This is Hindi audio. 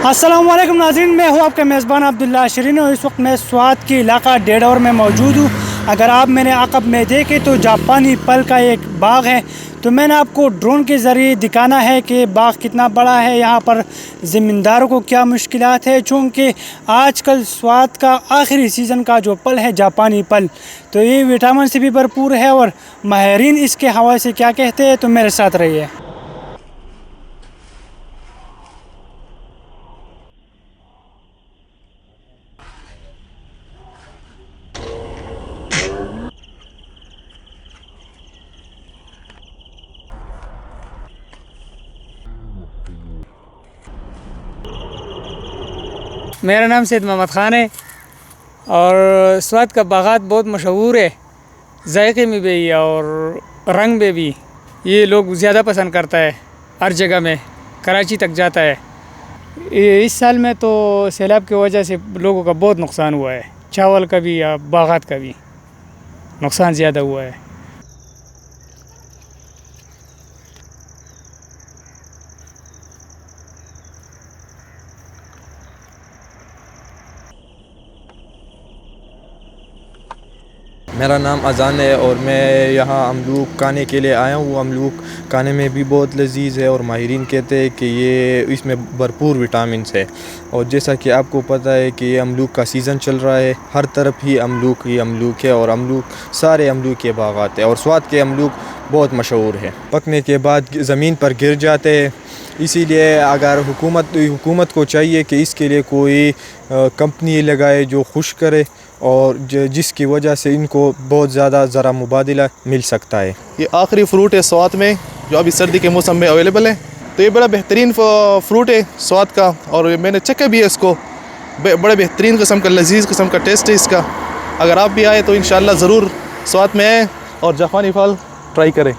अस्सलाम वालेकुम नाज़रीन, मैं हूँ आपका मेज़बान अब्दुल्ला शरीन और इस वक्त मैं स्वात के इलाका डेडौर में मौजूद हूँ। अगर आप मेरे अक़ब में देखें तो जापानी पल का एक बाग है। तो मैंने आपको ड्रोन के ज़रिए दिखाना है कि बाग कितना बड़ा है, यहाँ पर ज़मींदारों को क्या मुश्किलात है, चूँकि आजकल स्वात का आखिरी सीज़न का जो पल है जापानी पल, तो ये विटामिन से भी भरपूर है। और माहिरीन इसके हवाले से क्या कहते हैं, तो मेरे साथ रहिए। मेरा नाम सैयद मोहम्मद ख़ान है और स्वात का बागात बहुत मशहूर है, जायके में भी और रंग में भी। ये लोग ज़्यादा पसंद करता है, हर जगह में, कराची तक जाता है। इस साल में तो सैलाब की वजह से लोगों का बहुत नुकसान हुआ है, चावल का भी या बागात का भी नुकसान ज़्यादा हुआ है। मेरा नाम अज़ान है और मैं यहाँ अमलूक खाने के लिए आया हूँ। अमलूक खाने में भी बहुत लजीज है और माहिरीन कहते हैं कि ये इसमें भरपूर विटामिन्स है। और जैसा कि आपको पता है कि ये अमलूक का सीज़न चल रहा है, हर तरफ ही अमलूक है और अमलूक सारे अमलूक के बागात है और स्वाद के अमलूक बहुत मशहूर है। पकने के बाद ज़मीन पर गिर जाते हैं, इसीलिए अगर हुकूमत को चाहिए कि इसके लिए कोई कंपनी लगाए जो खुश करे और जिसकी वजह से इनको बहुत ज़्यादा ज़रा मुबादिला मिल सकता है। ये आखिरी फ्रूट है स्वात में जो अभी सर्दी के मौसम में अवेलेबल है। तो ये बड़ा बेहतरीन फ्रूट है स्वात का और मैंने चखा भी है इसको। बड़े बेहतरीन किस्म का लजीज किस्म का टेस्ट है इसका। अगर आप भी आए तो इंशाल्लाह ज़रूर स्वात में आएँ और जापानी फल ट्राई करें।